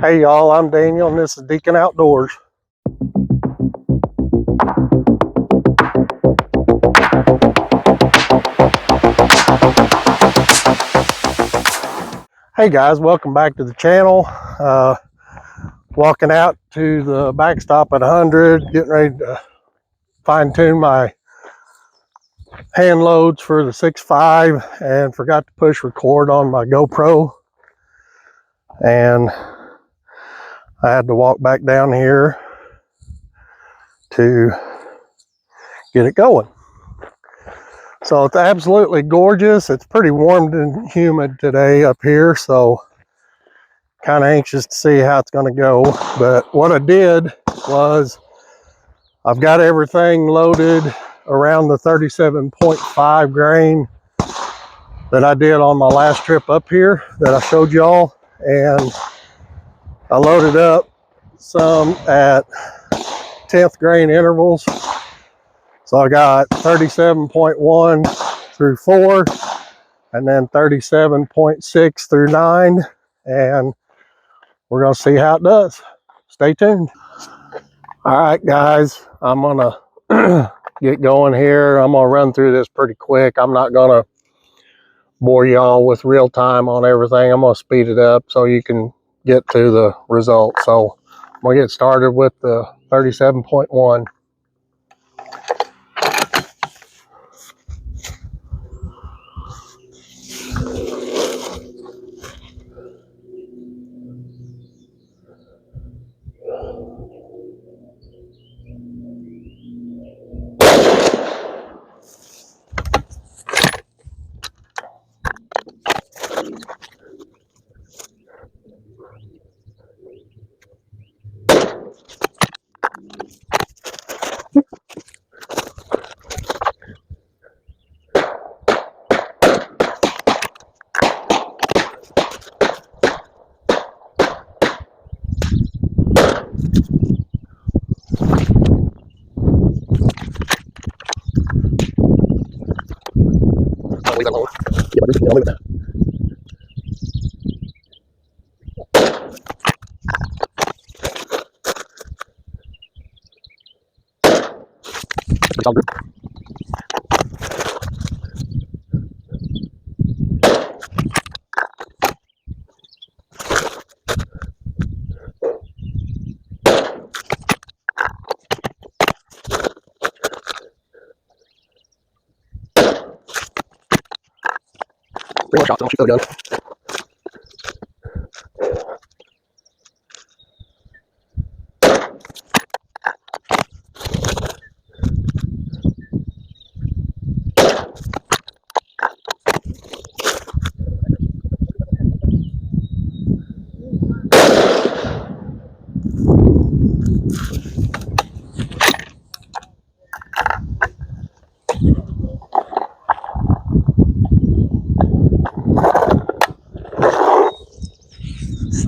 Hey y'all, I'm Daniel and this is Deacon Outdoors. Hey guys, welcome back to the channel. Walking out to the backstop at 100, getting ready to fine tune my hand loads for the 6.5 and forgot to push record on my GoPro. And I had to walk back down here to get it going. So it's absolutely gorgeous. It's pretty warm and humid today up here, so kind of anxious to see how it's going to go. But what I did was I've got everything loaded around the 37.5 grain that I did on my last trip up here that I showed y'all, and I loaded up some at 10th grain intervals. So I got 37.1 through 4 and then 37.6 through 9, and we're going to see how it does. Stay tuned. All right, guys, I'm going to get going here. I'm going to run through this pretty quick. I'm not going to bore y'all with real time on everything. I'm going to speed it up so you can get to the result. So I'm going to get started with the 37.1. Three more shots, and I'll shoot the gun.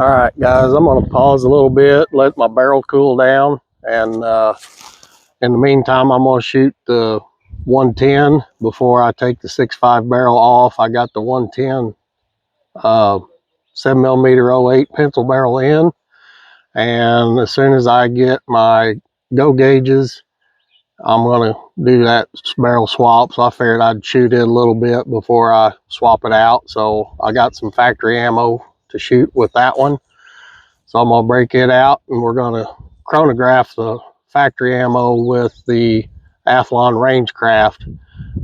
All right, guys, I'm going to pause a little bit, let my barrel cool down, and in the meantime, I'm going to shoot the 110 before I take the 6.5 barrel off. I got the 110 7mm 08 pencil barrel in, and as soon as I get my go gauges, I'm going to do that barrel swap. So I figured I'd shoot it a little bit before I swap it out. So I got some factory ammo to shoot with that one. So I'm going to break it out, and we're going to chronograph the factory ammo with the Athlon Rangecraft.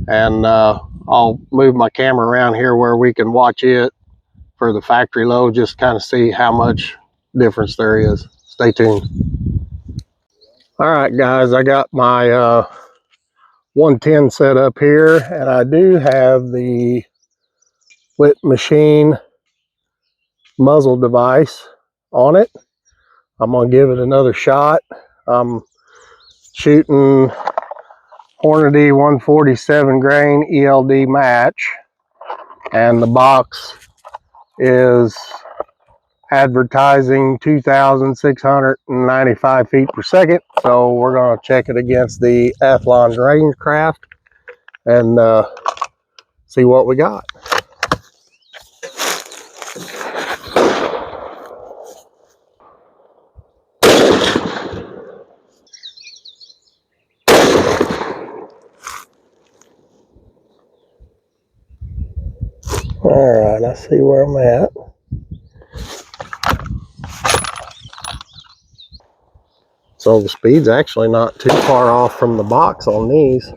And I'll move my camera around here where we can watch it for the factory load, just kind of see how much difference there is. Stay tuned. All right, guys, I got my 110 set up here, and I do have the Witt Machine muzzle device on it. I'm going to give it another shot. I'm shooting Hornady 147 grain ELD match, and the box is advertising 2,695 feet per second. So we're going to check it against the Athlon Rangecraft and see what we got. fine. I see where I'm at. So the speed's actually not too far off from the box on these.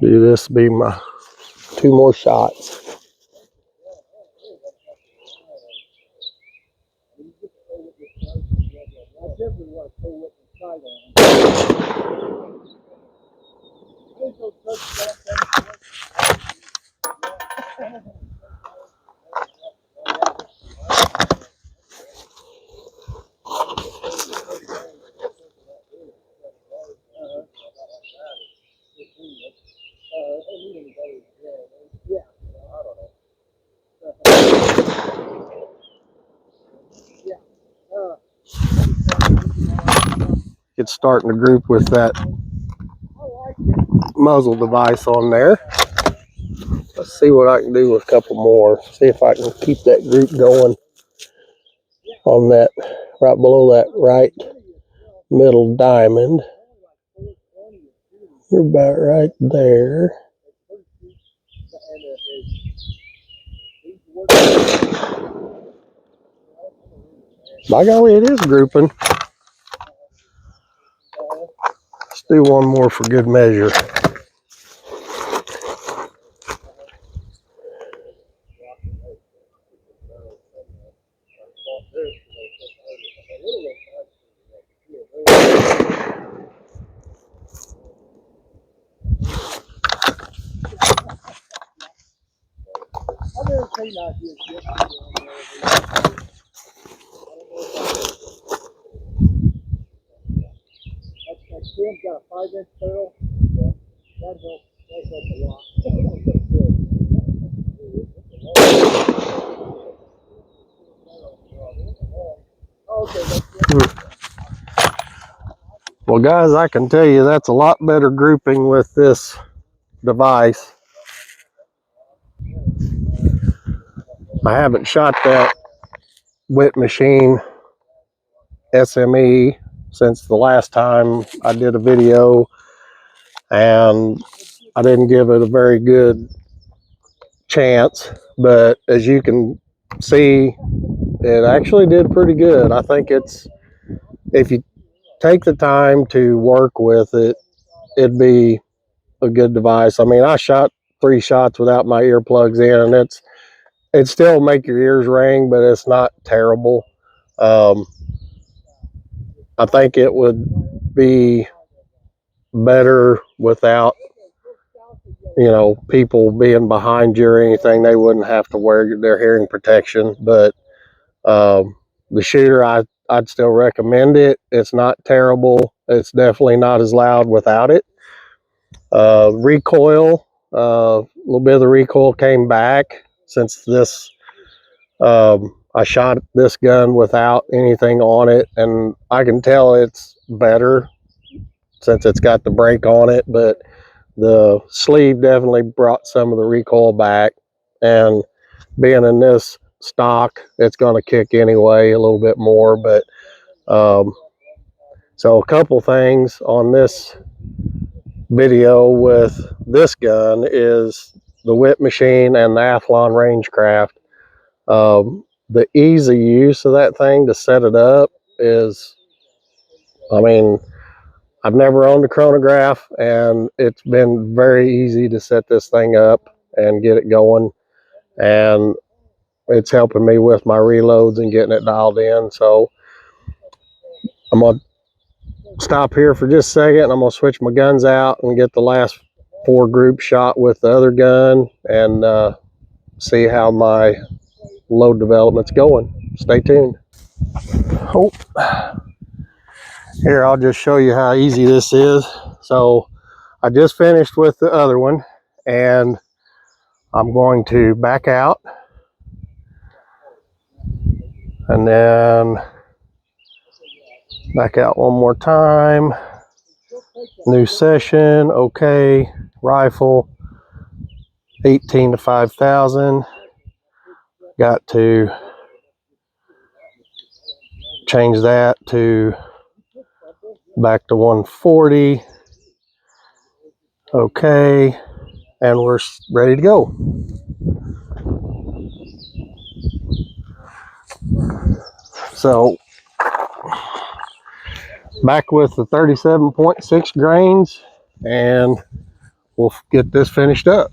Do this be my 2 more shots. It's starting to group with that muzzle device on there. Let's see what I can do with a couple more. See if I can keep that group going on that right below that right middle diamond. You're about right there. By golly, it is grouping. Let's do one more for good measure. Tim's got a 5-inch barrel. That helps a lot. Well, guys, I can tell you that's a lot better grouping with this device. I haven't shot that Witt Machine SME since the last time I did a video, and I didn't give it a very good chance, but as you can see, it actually did pretty good. I think it's, if you take the time to work with it, it'd be a good device. I mean, I shot 3 shots without my earplugs in, and it still make your ears ring, but it's not terrible. I think it would be better without, you know, people being behind you or anything. They wouldn't have to wear their hearing protection, but the shooter, I'd still recommend it. It's not terrible. It's definitely not as loud without it. Recoil, a little bit of the recoil came back since this. I shot this gun without anything on it, and I can tell it's better since it's got the brake on it, but the sleeve definitely brought some of the recoil back, and being in this stock, it's going to kick anyway a little bit more. But so a couple things on this video with this gun is the Witt Machine and the Athlon Rangecraft. The easy use of that thing to set it up is, I mean, I've never owned a chronograph, and it's been very easy to set this thing up and get it going, and it's helping me with my reloads and getting it dialed in. So I'm going to stop here for just a second. I'm going to switch my guns out and get the last 4 group shot with the other gun, and see how my load development's going. Stay tuned. Oh, here, I'll just show you how easy this is. So I just finished with the other one, and I'm going to back out. And then back out one more time. New session, okay. Rifle, 18 to 5,000. Got to change that to back to 140. Okay, and we're ready to go. So back with the 37.6 grains, and we'll get this finished up.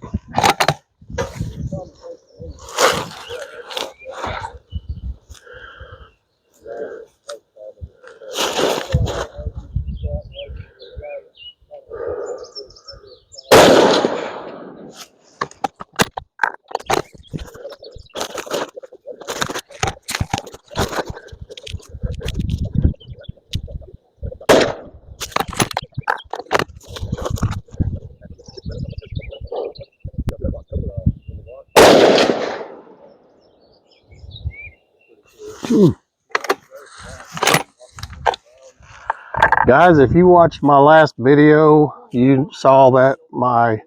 Guys, if you watched my last video, you saw that my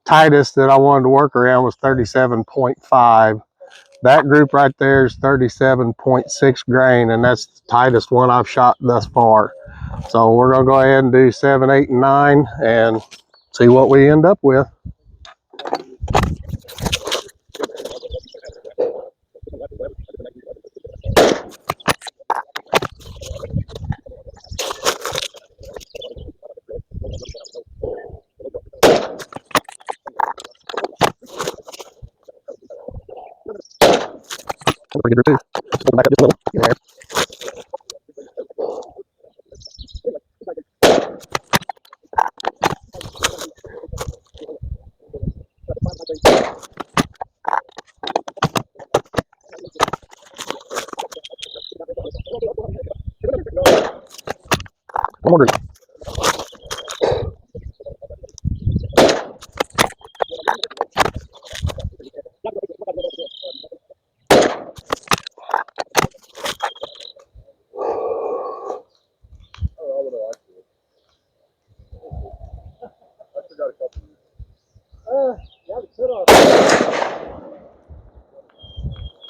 tightest that I wanted to work around was 37.5. That group right there is 37.6 grain, and that's the tightest one I've shot thus far. So we're gonna go ahead and do 7, 8, and 9 and see what we end up with. Pretty good too. Go back up just a little. Yeah. One more group.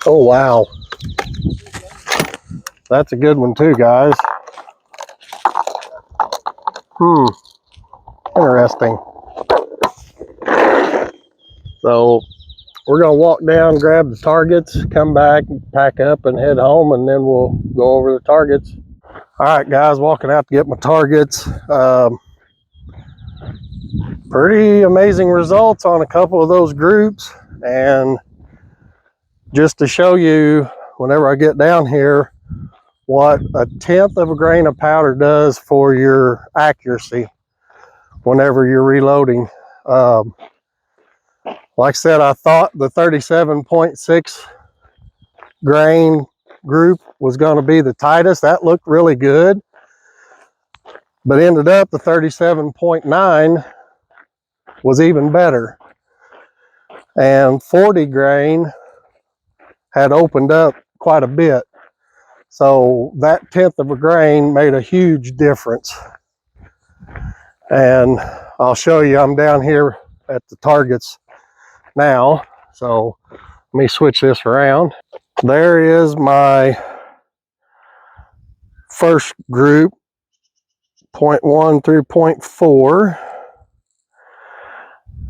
Oh wow, that's a good one too, guys. Interesting. So we're gonna walk down, grab the targets, come back, pack up, and head home, and then we'll go over the targets. All right, guys, walking out to get my targets. Pretty amazing results on a couple of those groups, and just to show you, whenever I get down here, what 1/10 of a grain of powder does for your accuracy whenever you're reloading. Like I said, I thought the 37.6 grain group was going to be the tightest. That looked really good, but ended up the 37.9 was even better. And 40 grain had opened up quite a bit. So that 1/10 of a grain made a huge difference. And I'll show you, I'm down here at the targets now. So let me switch this around. There is my first group, 0.1 through 0.4.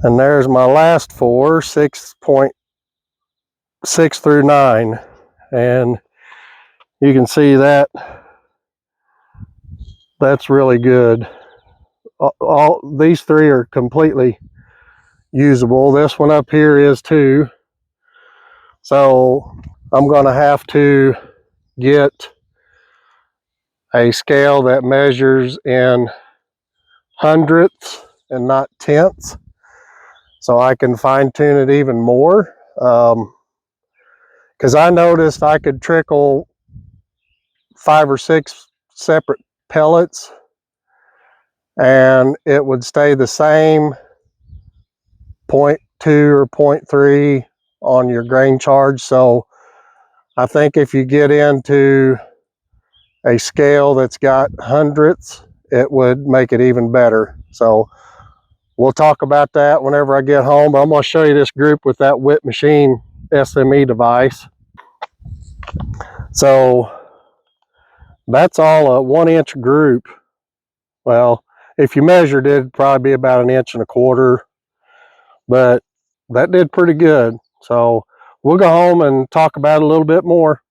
And there's my last four, 6.6 through 9. And you can see that that's really good. All these three are completely usable. This one up here is too. So I'm going to have to get a scale that measures in hundredths and not tenths, so I can fine tune it even more. Because I noticed I could trickle 5 or 6 separate pellets and it would stay the same 0.2 or 0.3 on your grain charge. So I think if you get into a scale that's got hundredths, it would make it even better. So we'll talk about that whenever I get home. But I'm going to show you this group with that Witt Machine SME device. So that's all a 1-inch group. Well, if you measured it, it'd probably be about 1.25 inches, but that did pretty good. So we'll go home and talk about it a little bit more.